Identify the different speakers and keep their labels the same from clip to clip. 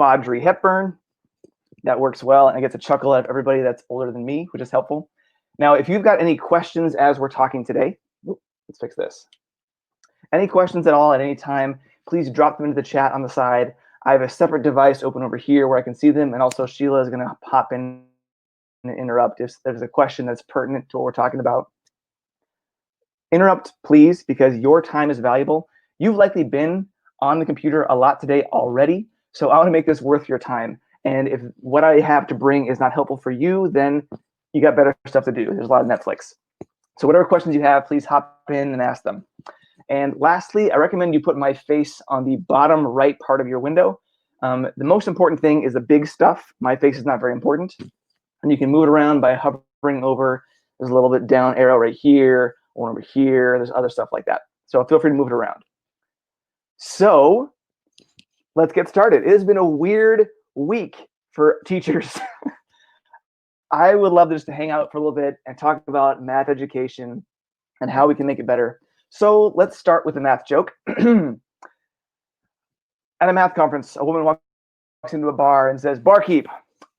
Speaker 1: Vaudrey Hepburn. That works well, and I get to chuckle at everybody that's older than me, which is helpful. Now, if you've got any questions as we're talking today, let's fix this. Any questions at all at any time, please drop them into the chat on the side. I have a separate device open over here where I can see them, and also Sheila is going to pop in and interrupt if there's a question that's pertinent to what we're talking about. Interrupt, please, because your time is valuable. You've likely been on the computer a lot today already, so I want to make this worth your time. And if what I have to bring is not helpful for you, then you got better stuff to do. There's a lot of Netflix. So whatever questions you have, please hop in and ask them. And lastly, I recommend you put my face on the bottom right part of your window. The most important thing is the big stuff. My face is not very important. And you can move it around by hovering over. There's a little bit down arrow right here, one over here. There's other stuff like that. So feel free to move it around. So let's get started. It has been a weird week for teachers. I would love just to hang out for a little bit and talk about math education and how we can make it better. So let's start with a math joke. At a math conference, a woman walks into a bar and says, "Barkeep,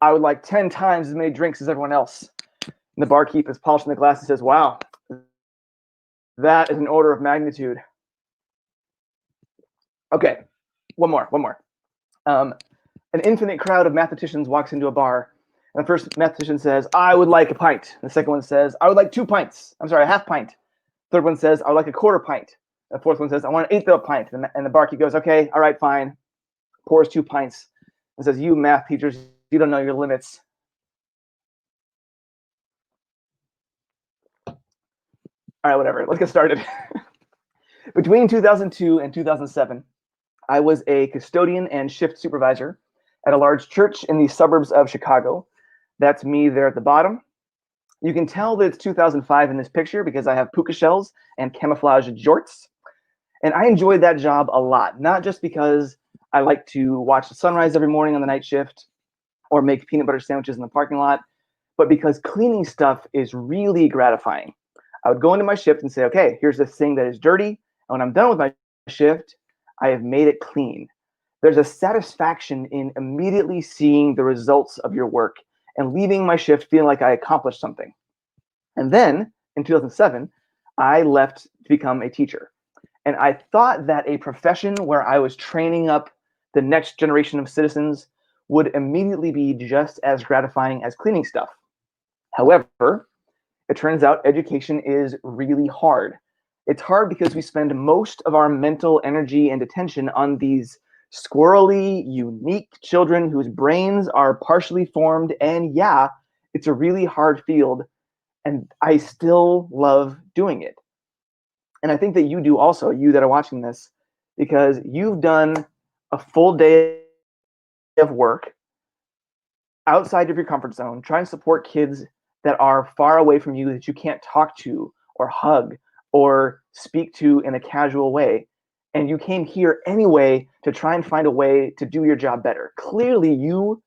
Speaker 1: I would like 10 times as many drinks as everyone else." And the barkeep is polishing the glass and says, "Wow, that is an order of magnitude." Okay, one more. An infinite crowd of mathematicians walks into a bar, and the first mathematician says, "I would like a pint." And the second one says, "I would like 2 pints. I'm sorry, a half pint." Third one says, "I would like a quarter pint." The fourth one says, "I want an eighth of a pint." And the barkeep goes, "Okay, all right, fine." Pours 2 pints and says, "You math teachers, you don't know your limits." All right, whatever. Let's get started. Between 2002 and 2007, I was a custodian and shift supervisor at a large church in the suburbs of Chicago. That's me there at the bottom. You can tell that it's 2005 in this picture because I have puka shells and camouflage jorts. And I enjoyed that job a lot, not just because I like to watch the sunrise every morning on the night shift or make peanut butter sandwiches in the parking lot, but because cleaning stuff is really gratifying. I would go into my shift and say, "Okay, here's this thing that is dirty. And when I'm done with my shift, I have made it clean." There's a satisfaction in immediately seeing the results of your work and leaving my shift feeling like I accomplished something. And then in 2007, I left to become a teacher. And I thought that a profession where I was training up the next generation of citizens would immediately be just as gratifying as cleaning stuff. However, it turns out education is really hard. It's hard because we spend most of our mental energy and attention on these squirrely, unique children whose brains are partially formed. And yeah, it's a really hard field, and I still love doing it. And I think that you do also, you that are watching this, because you've done a full day of work outside of your comfort zone, trying to support kids that are far away from you, that you can't talk to or hug or speak to in a casual way. And you came here anyway to try and find a way to do your job better. Clearly, you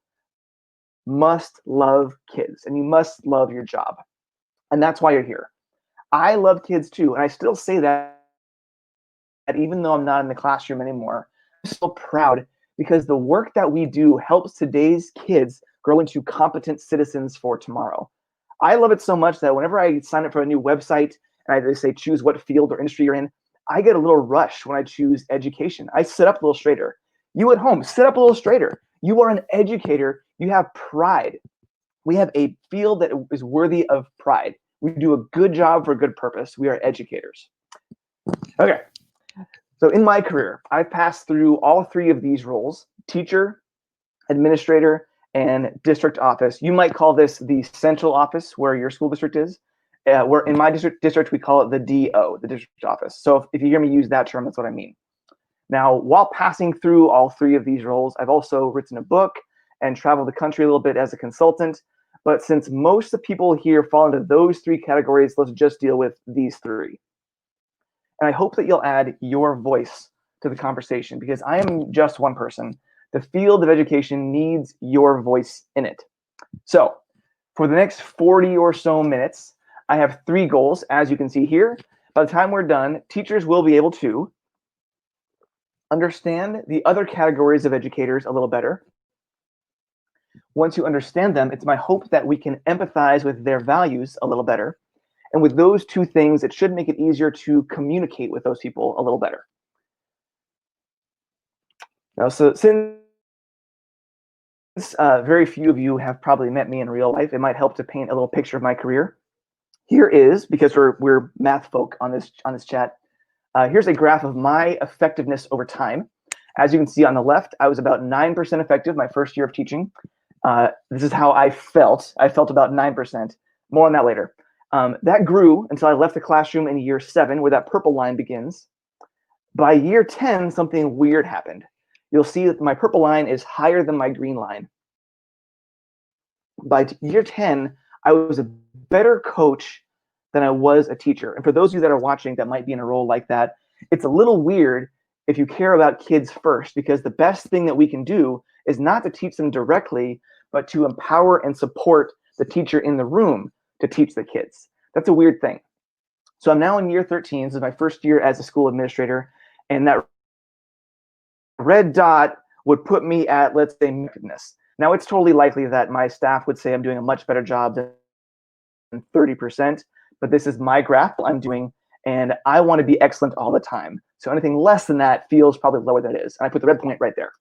Speaker 1: must love kids and you must love your job. And that's why you're here. I love kids too. And I still say that even though I'm not in the classroom anymore, I'm so proud because the work that we do helps today's kids grow into competent citizens for tomorrow. I love it so much that whenever I sign up for a new website and they say choose what field or industry you're in, I get a little rush when I choose education. I sit up a little straighter. You at home, sit up a little straighter. You are an educator. You have pride. We have a field that is worthy of pride. We do a good job for a good purpose. We are educators. Okay. So in my career, I've passed through all 3 of these roles: teacher, administrator, and district office. You might call this the central office where your school district is. Where in my district, we call it the DO, the district office. So if you hear me use that term, that's what I mean. Now, while passing through all 3 of these roles, I've also written a book and traveled the country a little bit as a consultant. But since most of the people here fall into those 3 categories, let's just deal with these 3. And I hope that you'll add your voice to the conversation because I am just one person. The field of education needs your voice in it. So for the next 40 or so minutes, I have 3 goals, as you can see here. By the time we're done, teachers will be able to understand the other categories of educators a little better, Once you understand them, it's my hope that we can empathize with their values a little better. And with those two things, it should make it easier to communicate with those people a little better. Now, so since very few of you have probably met me in real life, it might help to paint a little picture of my career. Here is, because we're math folk on this chat, here's a graph of my effectiveness over time. As you can see on the left, I was about 9% effective my first year of teaching. This is how I felt. I felt about 9%. More on that later. That grew until I left the classroom in year 7, where that purple line begins. By year 10, something weird happened. You'll see that my purple line is higher than my green line. By year 10, I was a better coach than I was a teacher. And for those of you that are watching that might be in a role like that, it's a little weird if you care about kids first, because the best thing that we can do is not to teach them directly, but to empower and support the teacher in the room to teach the kids. That's a weird thing. So I'm now in year 13. This is my first year as a school administrator, and that red dot would put me at, let's say, effectiveness. Now, it's totally likely that my staff would say I'm doing a much better job than 30%, but this is my graph I'm doing, and I want to be excellent all the time. So anything less than that feels probably lower than it is. And I put the red point right there.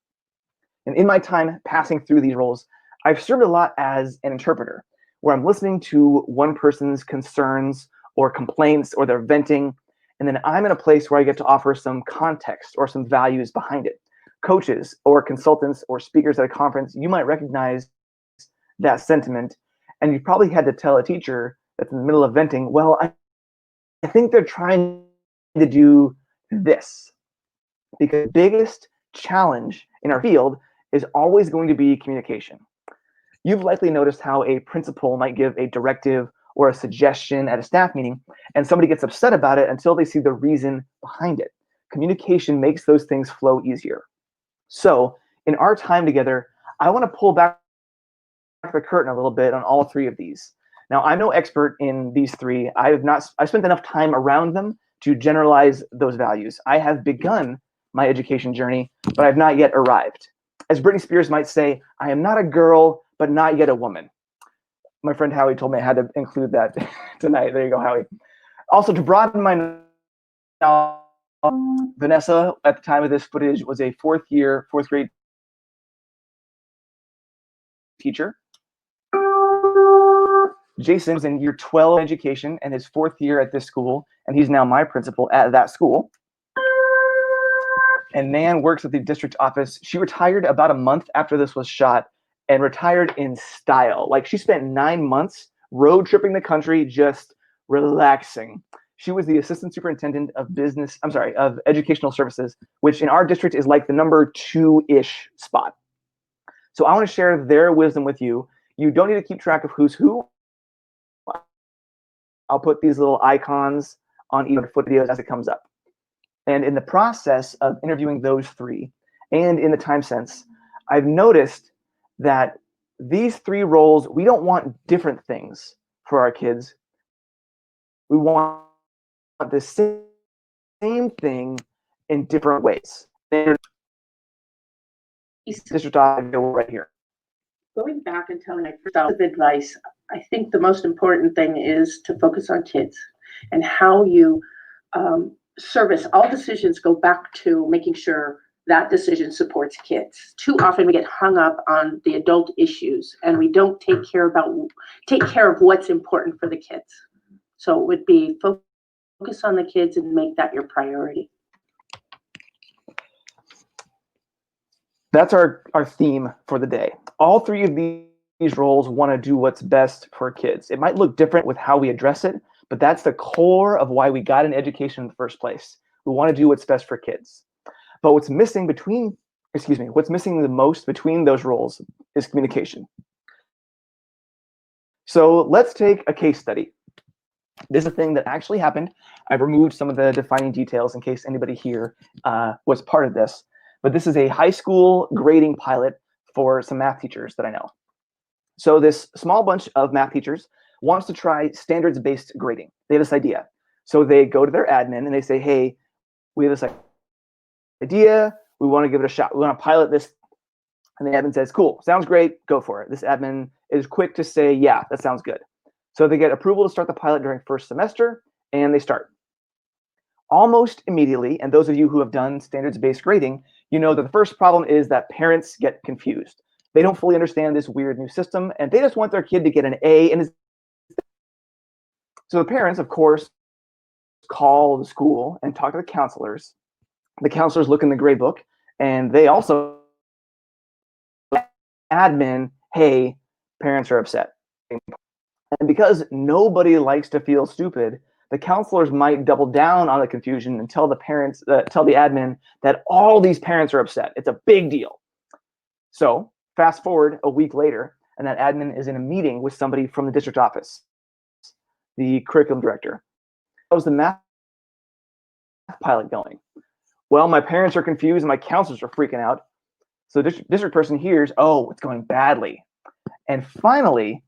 Speaker 1: And in my time passing through these roles, I've served a lot as an interpreter, where I'm listening to one person's concerns or complaints or their venting, and then I'm in a place where I get to offer some context or some values behind it. Coaches or consultants or speakers at a conference, you might recognize that sentiment, and you probably had to tell a teacher that's in the middle of venting, well, I think they're trying to do this. Because the biggest challenge in our field is always going to be communication. You've likely noticed how a principal might give a directive or a suggestion at a staff meeting, and somebody gets upset about it until they see the reason behind it. Communication makes those things flow easier. So in our time together, I want to pull back the curtain a little bit on all three of these. Now, I'm no expert in these three. I've spent enough time around them to generalize those values. I have begun my education journey, but I've not yet arrived. As Britney Spears might say, I am not a girl, but not yet a woman. My friend Howie told me I had to include that tonight. There you go, Howie. Also, to broaden my knowledge, Vanessa, at the time of this footage, was a fourth grade teacher. Jason's in year 12 education and his 4th year at this school, and he's now my principal at that school. And Nan works at the district office. She retired about a month after this was shot, and retired in style. Like, she spent 9 months road tripping the country, just relaxing. She was the assistant superintendent of educational services, which in our district is like the number 2-ish spot. So I want to share their wisdom with you. You don't need to keep track of who's who. I'll put these little icons on each foot videos as it comes up. And in the process of interviewing those three, and in the time sense, I've noticed that these three roles, we don't want different things for our kids. We want the same thing in different ways. District right here.
Speaker 2: Going back and telling my first of advice, I think the most important thing is to focus on kids and how you service. All decisions go back to making sure that decision supports kids. Too often we get hung up on the adult issues and we don't take care of what's important for the kids. So it would be focus on the kids and make that your priority.
Speaker 1: That's our theme for the day. All three of these roles want to do what's best for kids. It might look different with how we address it, but that's the core of why we got an education in the first place. We want to do what's best for kids. But what's missing the most between those roles is communication. So let's take a case study. This is a thing that actually happened. I've removed some of the defining details in case anybody here was part of this. But this is a high school grading pilot for some math teachers that I know. So this small bunch of math teachers wants to try standards-based grading. They have this idea. So they go to their admin and they say, hey, we have this idea. We want to give it a shot. We want to pilot this And the admin says, cool, sounds great, go for it. This admin is quick to say, yeah, that sounds good. So they get approval to start the pilot during first semester, and they start. Almost immediately, and those of you who have done standards-based grading, you know that the first problem is that parents get confused. They don't fully understand this weird new system, and they just want their kid to get an A. So the parents, of course, call the school and talk to the counselors. The counselors look in the grade book, and they also admin, hey, parents are upset. And because nobody likes to feel stupid, the counselors might double down on the confusion and tell the parents, tell the admin that all these parents are upset. It's a big deal. So fast forward a week later, and that admin is in a meeting with somebody from the district office, the curriculum director. How's the math pilot going? Well, my parents are confused and my counselors are freaking out. So the district person hears, oh, it's going badly. And finally,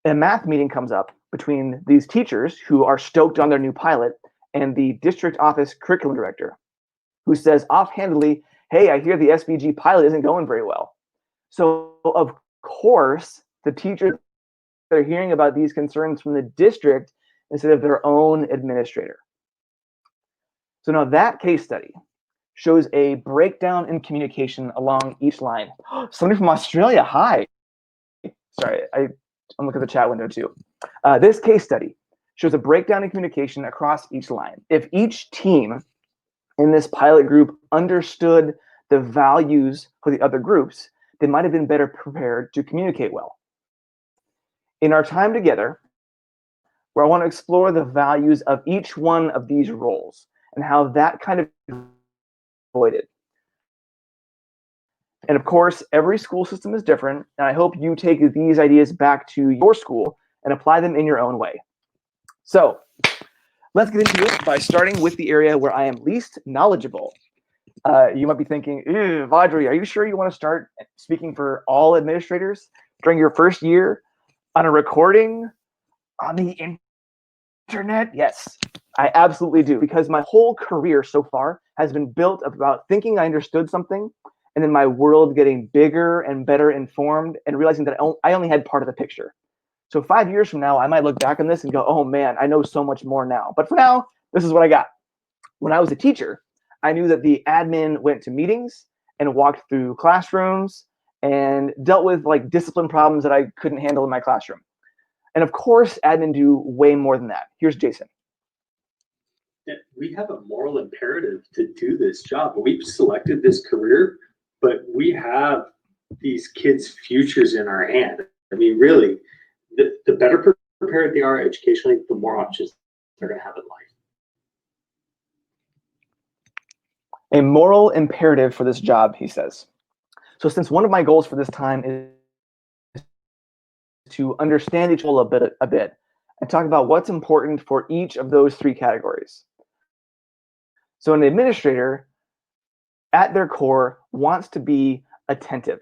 Speaker 1: a math meeting comes up between these teachers who are stoked on their new pilot and the district office curriculum director, who says offhandedly, hey, I hear the SVG pilot isn't going very well. So of course, the teachers are hearing about these concerns from the district instead of their own administrator. So now that case study shows a breakdown in communication along each line. Somebody from Australia, hi. Sorry, I'm looking at the chat window too. This case study shows a breakdown in communication across each line. If each team in this pilot group understood the values for the other groups, they might have been better prepared to communicate well. In our time together, where I want to explore the values of each one of these roles and how that kind of avoided. And of course, every school system is different, and I hope you take these ideas back to your school and apply them in your own way. So let's get into it by starting with the area where I am least knowledgeable. You might be thinking, Vaudrey, are you sure you want to start speaking for all administrators during your first year on a recording on the internet? Yes, I absolutely do, because my whole career so far has been built about thinking I understood something and then my world getting bigger and better informed and realizing that I only had part of the picture. So 5 years from now, I might look back on this and go, oh man, I know so much more now. But for now, this is what I got. When I was a teacher, I knew that the admin went to meetings and walked through classrooms and dealt with like discipline problems that I couldn't handle in my classroom. And of course, admin do way more than that. Here's Jason.
Speaker 3: We have a moral imperative to do this job. We've selected this career, but we have these kids' futures in our hand. I mean, really, the better prepared they are educationally, the more options they're going to have in life.
Speaker 1: A moral imperative for this job, he says. So since one of my goals for this time is to understand each other a bit and talk about what's important for each of those three categories. So an administrator, at their core, wants to be attentive.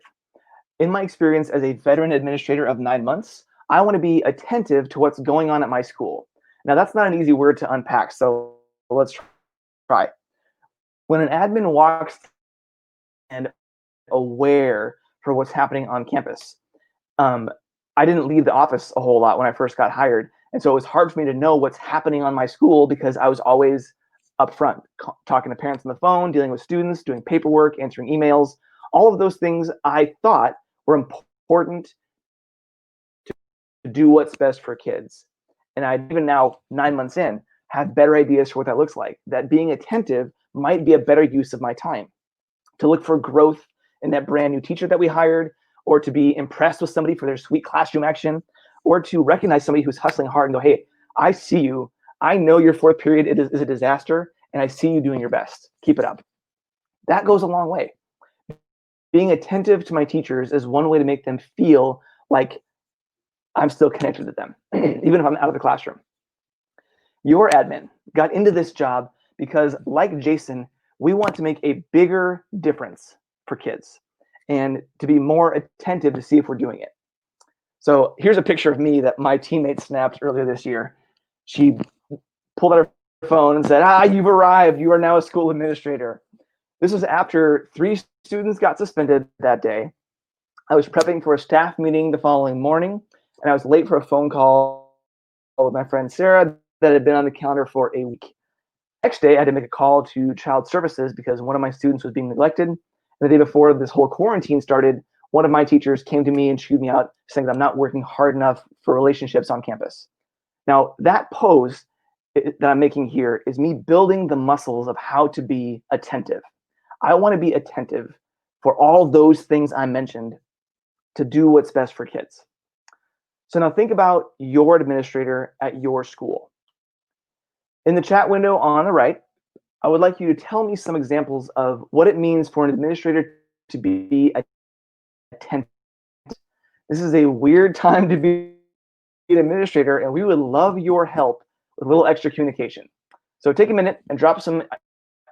Speaker 1: In my experience as a veteran administrator of 9 months, I want to be attentive to what's going on at my school. Now, that's not an easy word to unpack, so let's try. When an admin walks and aware for what's happening on campus, I didn't leave the office a whole lot when I first got hired, and so it was hard for me to know what's happening on my school because I was always up front, talking to parents on the phone, dealing with students, doing paperwork, answering emails. All of those things I thought were important to do what's best for kids. And I, even now, 9 months in, have better ideas for what that looks like. That being attentive might be a better use of my time. To look for growth in that brand new teacher that we hired, or to be impressed with somebody for their sweet classroom action, or to recognize somebody who's hustling hard and go, hey, I see you. I know your fourth period is a disaster, and I see you doing your best. Keep it up. That goes a long way. Being attentive to my teachers is one way to make them feel like I'm still connected to them, even if I'm out of the classroom. Your admin got into this job because, like Jason, we want to make a bigger difference for kids and to be more attentive to see if we're doing it. So here's a picture of me that my teammate snapped earlier this year. She pulled out her phone and said, you've arrived. You are now a school administrator. This was after 3 students got suspended that day. I was prepping for a staff meeting the following morning, and I was late for a phone call with my friend Sarah that had been on the calendar for a week. Next day, I had to make a call to child services because one of my students was being neglected. And the day before this whole quarantine started, one of my teachers came to me and chewed me out, saying that I'm not working hard enough for relationships on campus. Now, that pose that I'm making here is me building the muscles of how to be attentive. I want to be attentive for all those things I mentioned to do what's best for kids. So now think about your administrator at your school. In the chat window on the right, I would like you to tell me some examples of what it means for an administrator to be attentive. This is a weird time to be an administrator, and we would love your help with a little extra communication. So take a minute and drop some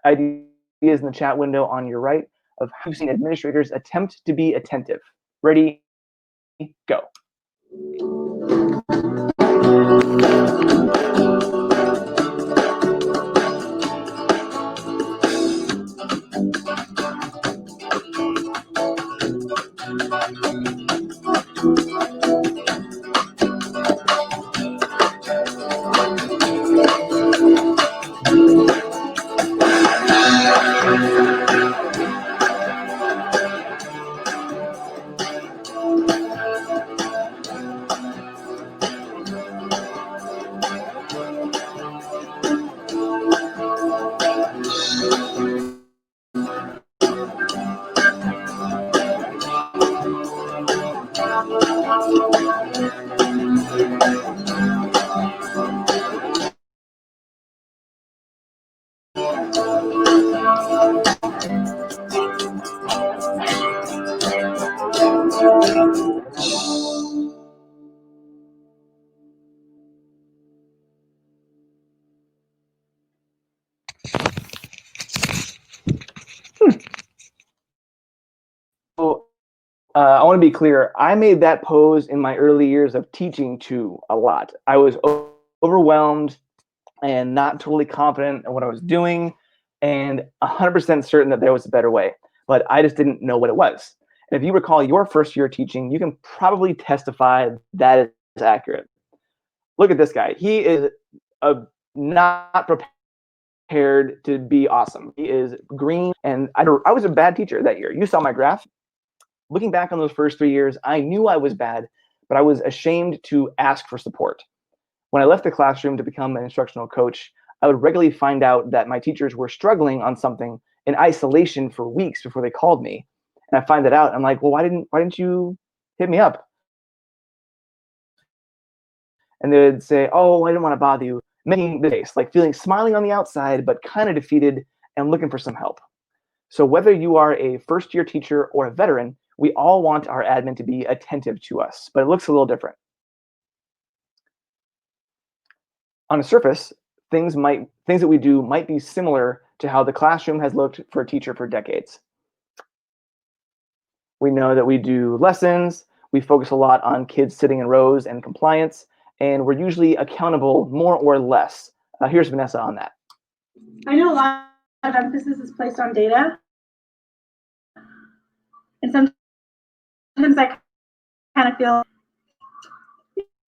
Speaker 1: ideas in the chat window on your right of how you've seen administrators attempt to be attentive. Ready, go. So I want to be clear. I made that pose in my early years of teaching too a lot. I was overwhelmed and not totally confident in what I was doing and 100% certain that there was a better way, but I just didn't know what it was. And if you recall your first year teaching, you can probably testify that is accurate. Look at this guy. He is not prepared to be awesome. He is green, and I was a bad teacher that year. You saw my graph. Looking back on those first 3 years, I knew I was bad, but I was ashamed to ask for support. When I left the classroom to become an instructional coach, I would regularly find out that my teachers were struggling on something in isolation for weeks before they called me. And I find that out. I'm like, well, why didn't you hit me up? And they'd say, oh, I didn't want to bother you. Making the face, like smiling on the outside, but kind of defeated and looking for some help. So whether you are a first-year teacher or a veteran, we all want our admin to be attentive to us, but it looks a little different. On the surface, things that we do might be similar to how the classroom has looked for a teacher for decades. We know that we do lessons, we focus a lot on kids sitting in rows and compliance, and we're usually accountable more or less. Here's Vanessa on that.
Speaker 4: I know a lot of emphasis is placed on data, and sometimes I kind of feel,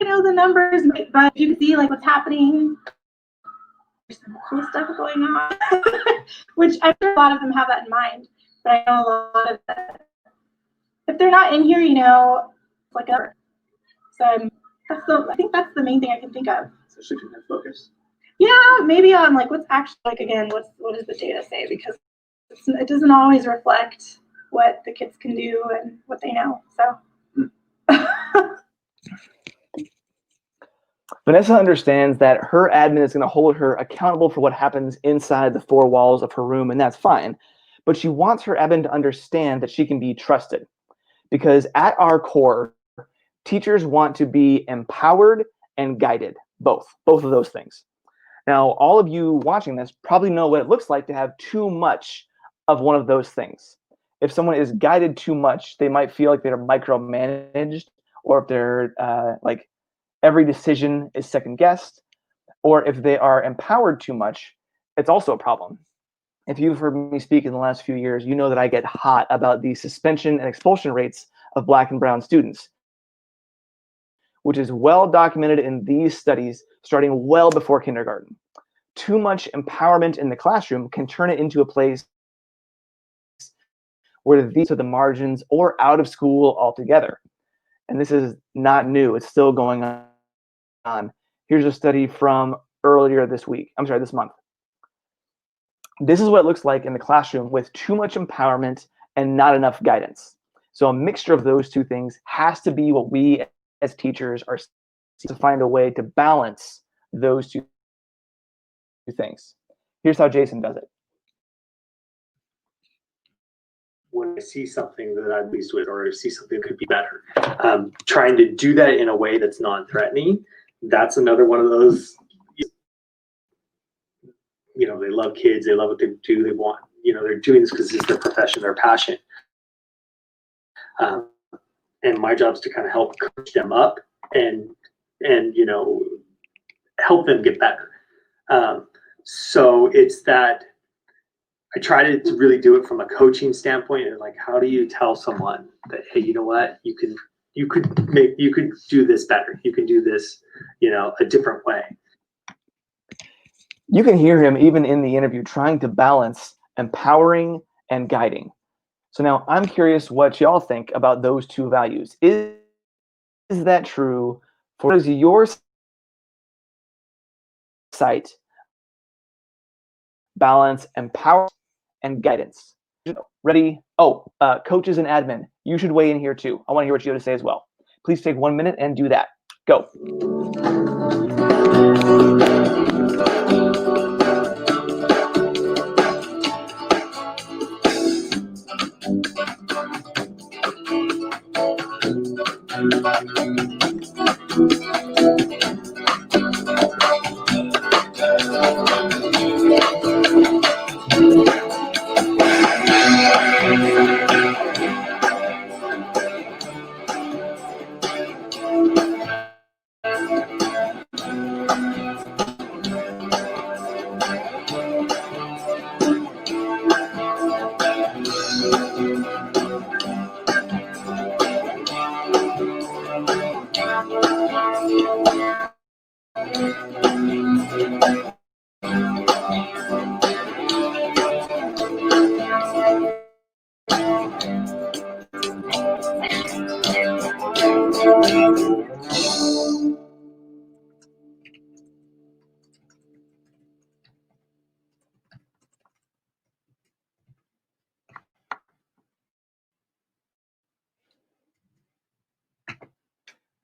Speaker 4: the numbers, but you can see like what's happening. There's some cool stuff going on, which I'm sure a lot of them have that in mind. But I know a lot of that, if they're not in here, like a. So I think that's the main thing I can think of.
Speaker 3: So shifting that focus.
Speaker 4: Yeah, maybe on like what's actually like again, what does the data say? Because it doesn't always reflect what the kids can do and what they know. So.
Speaker 1: Vanessa understands that her admin is going to hold her accountable for what happens inside the four walls of her room, and that's fine. But she wants her admin to understand that she can be trusted. Because at our core, teachers want to be empowered and guided, both of those things. Now, all of you watching this probably know what it looks like to have too much of one of those things. If someone is guided too much, they might feel like they're micromanaged, or if they're like every decision is second guessed, or if they are empowered too much, it's also a problem. If you've heard me speak in the last few years, you know that I get hot about the suspension and expulsion rates of Black and brown students, which is well documented in these studies starting well before kindergarten. Too much empowerment in the classroom can turn it into a place where these are the margins or out of school altogether. And this is not new. It's still going on. Here's a study from earlier this month. This is what it looks like in the classroom with too much empowerment and not enough guidance. So a mixture of those two things has to be what we as teachers are to find a way to balance those two things. Here's how Jason does it.
Speaker 3: When I see something that I'm pleased with, or I see something that could be better, trying to do that in a way that's non-threatening, that's another one of those, they love kids, they love what they do, they want, they're doing this because it's their profession, their passion. And my job is to kind of help coach them up and help them get better. So it's that I try to really do it from a coaching standpoint, and like, how do you tell someone that, hey, you know what, you could do this better, you can do this, a different way.
Speaker 1: You can hear him even in the interview trying to balance empowering and guiding. So now I'm curious what y'all think about those two values. Is that true for your site? Balance, empower, and guidance. Ready? Coaches and admin, you should weigh in here too. I want to hear what you have to say as well. Please take 1 minute and do that. Go.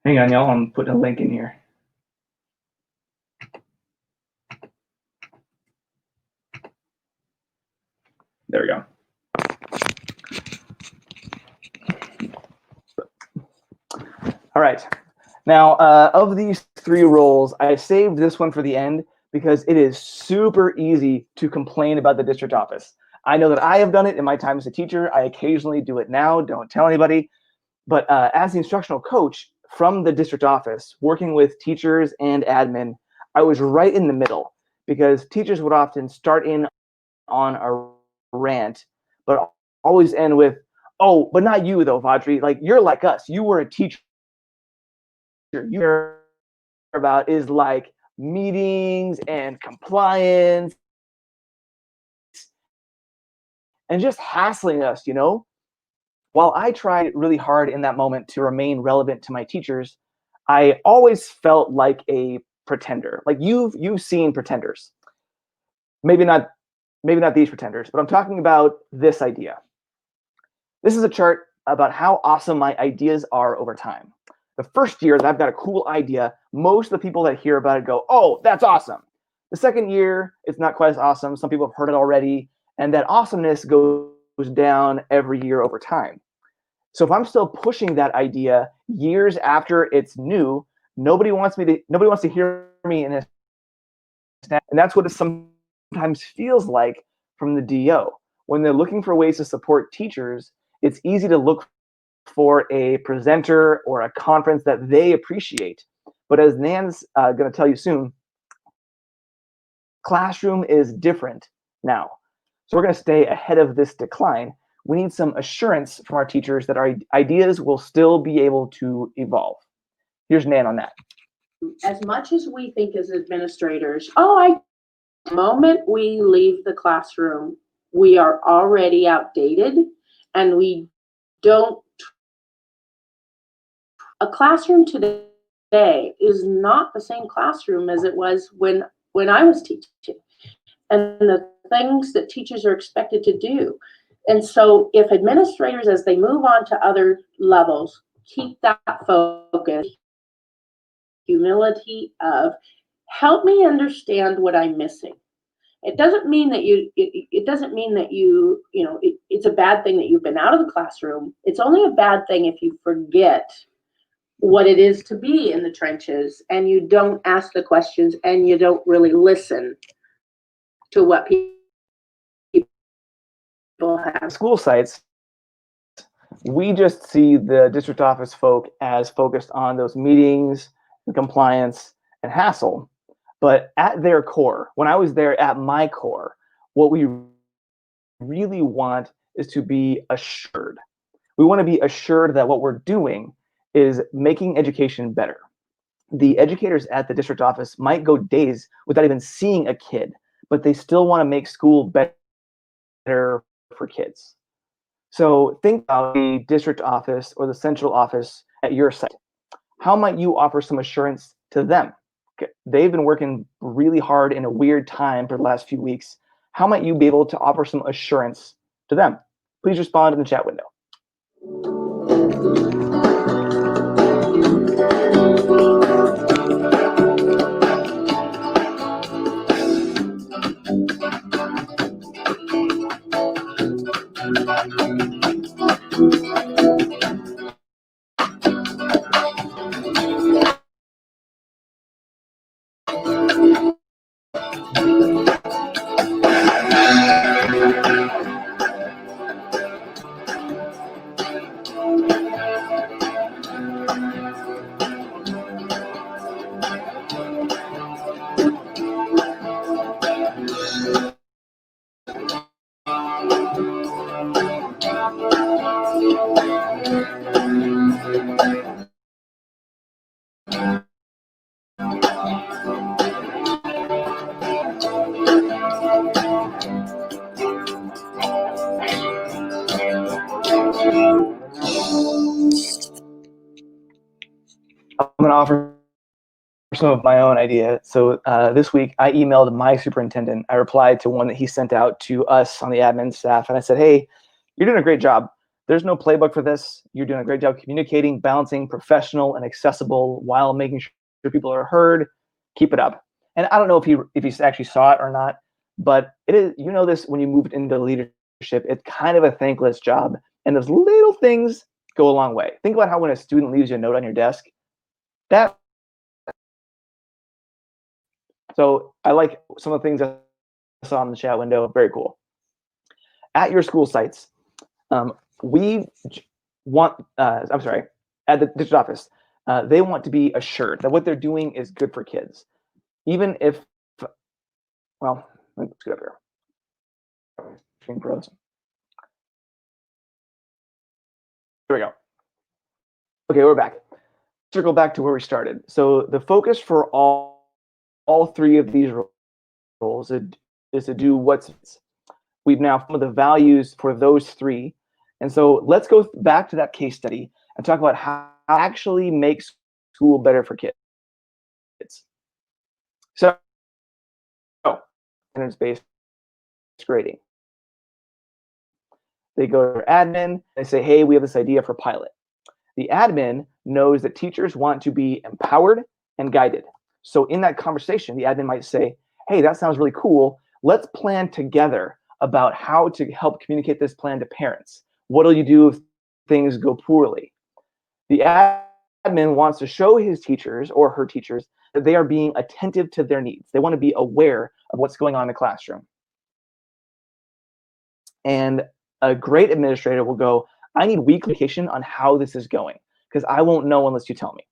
Speaker 1: Hang on, y'all. I'm putting a link in here. There we go. All right. Now, of these three roles, I saved this one for the end because it is super easy to complain about the district office. I know that I have done it in my time as a teacher. I occasionally do it now. Don't tell anybody. But as the instructional coach from the district office, working with teachers and admin, I was right in the middle because teachers would often start in on a rant, but always end with, "Oh, but not you though, Vaudrey. Like, you're like us. You were a teacher. You care about is like meetings and compliance and just hassling us, While I tried really hard in that moment to remain relevant to my teachers, I always felt like a pretender. Like you've seen pretenders. Maybe not these pretenders, but I'm talking about this idea. This is a chart about how awesome my ideas are over time. The first year that I've got a cool idea, most of the people that hear about it go, "Oh, that's awesome." The second year, it's not quite as awesome. Some people have heard it already, and that awesomeness goes down every year over time. So if I'm still pushing that idea years after it's new, nobody wants to hear me in this. And that's what it sometimes feels like from the DO. When they're looking for ways to support teachers, it's easy to look for a presenter or a conference that they appreciate. But as Nan's going to tell you soon, classroom is different now. So we're going to stay ahead of this decline. we need some assurance from our teachers that our ideas will still be able to evolve. Here's Nan on that.
Speaker 2: As much as we think as administrators, the moment we leave the classroom, we are already outdated, and we don't. A classroom today is not the same classroom as it was when I was teaching, and the things that teachers are expected to do. And so if administrators, as they move on to other levels, keep that focus, humility of, help me understand what I'm missing. It doesn't mean that it doesn't mean that it's a bad thing that you've been out of the classroom. It's only a bad thing if you forget what it is to be in the trenches, and you don't ask the questions, and you don't really listen to what people have.
Speaker 1: School sites, we just see the district office folk as focused on those meetings and compliance and hassle. But at their core, when I was there, at my core, what we really want is to be assured. We want to be assured that what we're doing is making education better. The educators at the district office might go days without even seeing a kid, but they still want to make school better for kids. So think about the district office or the central office at your site. How might you offer some assurance to them? Okay. They've been working really hard in a weird time for the last few weeks. How might you be able to offer some assurance to them? Please respond in the chat window. I'm going to offer some of my own idea. So this week, I emailed my superintendent. I replied to one that he sent out to us on the admin staff, and I said, hey, you're doing a great job. There's no playbook for this. You're doing a great job communicating, balancing professional and accessible while making sure people are heard. Keep it up. And I don't know if he actually saw it or not, but it is, this when you move into leadership, it's kind of a thankless job. And those little things go a long way. Think about how when a student leaves you a note on your desk, so I like some of the things I saw in the chat window. Very cool. At your school sites, we want, at the district office, they want to be assured that what they're doing is good for kids. Even if, well, let's get up here. Screen frozen. Here we go. Okay, we're back. Circle back to where we started. So the focus for all three of these roles is to do what's. We've now found the values for those three. And so let's go back to that case study and talk about how it actually makes school better for kids. So standards-based grading. They go to their admin, they say, hey, we have this idea for pilot. The admin knows that teachers want to be empowered and guided. So in that conversation, the admin might say, hey, that sounds really cool. Let's plan together about how to help communicate this plan to parents. What will you do if things go poorly? The admin wants to show his teachers or her teachers that they are being attentive to their needs. They want to be aware of what's going on in the classroom. And a great administrator will go, I need weekly communication on how this is going, because I won't know unless you tell me.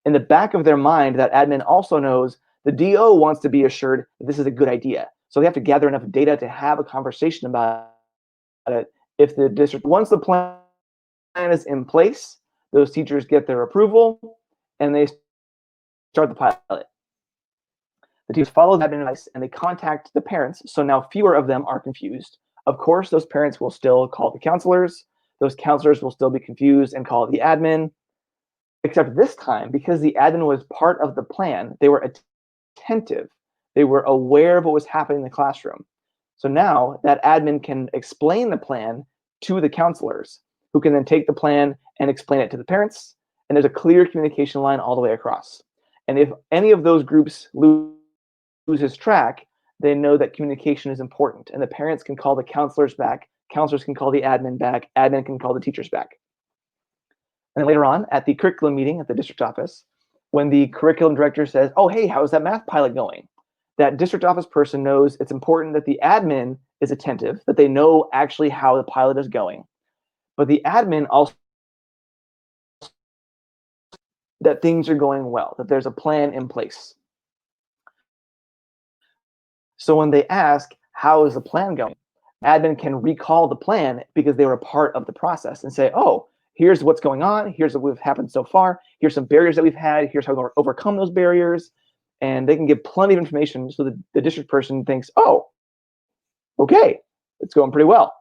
Speaker 1: In the back of their mind, that admin also knows the DO wants to be assured that this is a good idea. So they have to gather enough data to have a conversation about it If the district, once the plan is in place, those teachers get their approval and they start the pilot. The teachers follow that advice and they contact the parents. So now fewer of them are confused. Of course, those parents will still call the counselors. Those counselors will still be confused and call the admin. Except this time, because the admin was part of the plan, they were attentive. They were aware of what was happening in the classroom. So now that admin can explain the plan to the counselors, who can then take the plan and explain it to the parents. And there's a clear communication line all the way across. And if any of those groups loses track, they know that communication is important. And the parents can call the counselors back. Counselors can call the admin back. Admin can call the teachers back. And then later on at the curriculum meeting at the district office, when the curriculum director says, oh, hey, how's that math pilot going? That district office person knows it's important that the admin is attentive, that they know actually how the pilot is going. But the admin also that things are going well, that there's a plan in place. So when they ask, how is the plan going? Admin can recall the plan because they were a part of the process and say, oh, here's what's going on. Here's what happened so far. Here's some barriers that we've had. Here's how we're going to overcome those barriers. And they can give plenty of information so that the district person thinks, oh, okay, it's going pretty well.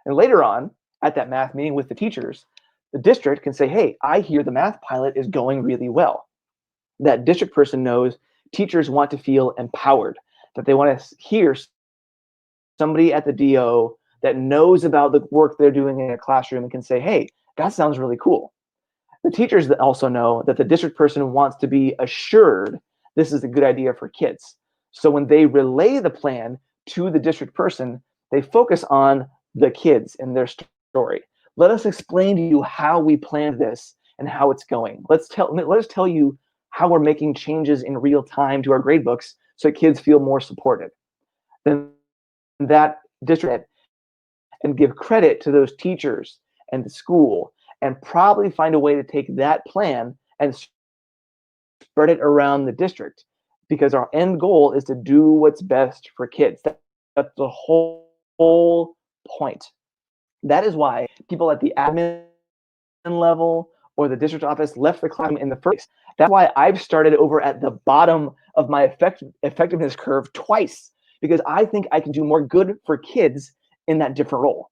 Speaker 1: And later on at that math meeting with the teachers, the district can say, hey, I hear the math pilot is going really well. That district person knows teachers want to feel empowered, that they want to hear somebody at the DO that knows about the work they're doing in a classroom and can say, hey, that sounds really cool. The teachers also know that the district person wants to be assured this is a good idea for kids. So when they relay the plan to the district person, they focus on the kids and their story. Let us explain to you how we planned this and how it's going. Let us tell you how we're making changes in real time to our grade books so kids feel more supported. Then that district and give credit to those teachers and the school and probably find a way to take that plan and spread it around the district, because our end goal is to do what's best for kids. That's the whole point. That is why people at the admin level or the district office left the classroom in the first place. That's why I've started over at the bottom of my effectiveness curve twice, because I think I can do more good for kids in that different role.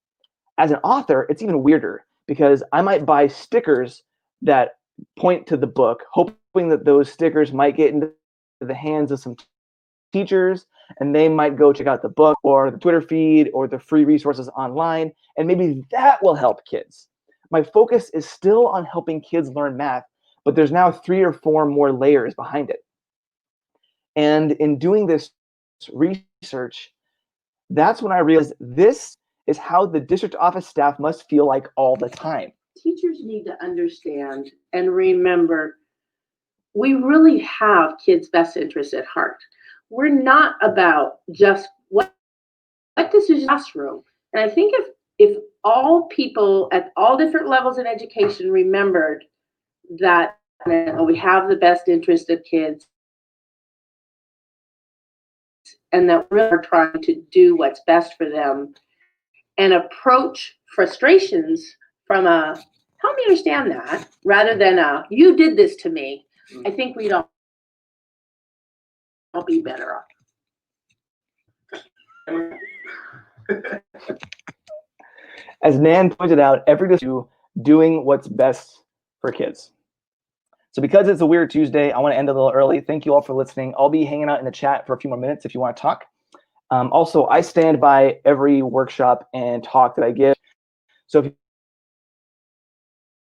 Speaker 1: As an author, it's even weirder, because I might buy stickers that point to the book, hoping that those stickers might get into the hands of some teachers, and they might go check out the book or the Twitter feed or the free resources online, and maybe that will help kids. My focus is still on helping kids learn math, but there's now 3 or 4 more layers behind it. And in doing this research, that's when I realized this is how the district office staff must feel like all the time.
Speaker 2: Teachers need to understand and remember, we really have kids' best interests at heart. We're not about just what this is classroom. And I think if all people at all different levels in education remembered that we have the best interest of kids and that we're trying to do what's best for them and approach frustrations from a help me understand that rather than a you did this to me, I think we'd all be better off.
Speaker 1: As Nan pointed out, every district is doing what's best for kids. So because it's a weird Tuesday, I want to end a little early. Thank you all for listening. I'll be hanging out in the chat for a few more minutes if you want to talk. Also, I stand by every workshop and talk that I give. So if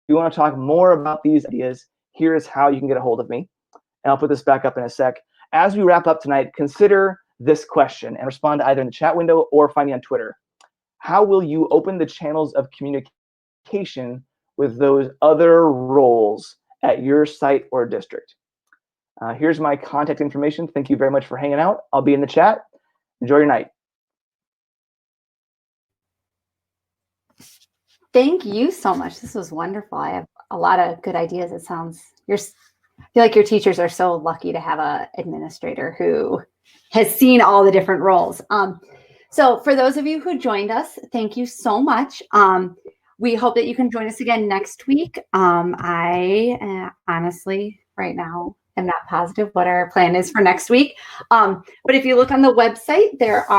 Speaker 1: you want to talk more about these ideas, here's how you can get a hold of me. And I'll put this back up in a sec. As we wrap up tonight, consider this question and respond either in the chat window or find me on Twitter. How will you open the channels of communication with those other roles at your site or district? Here's my contact information. Thank you very much for hanging out. I'll be in the chat. Enjoy your night.
Speaker 5: Thank you so much. This was wonderful. I have a lot of good ideas. It sounds, I feel like your teachers are so lucky to have an administrator who has seen all the different roles. So for those of you who joined us, thank you so much. We hope that you can join us again next week. I honestly, right now, am not positive what our plan is for next week. But if you look on the website, there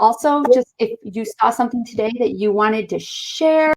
Speaker 5: also just if you saw something today that you wanted to share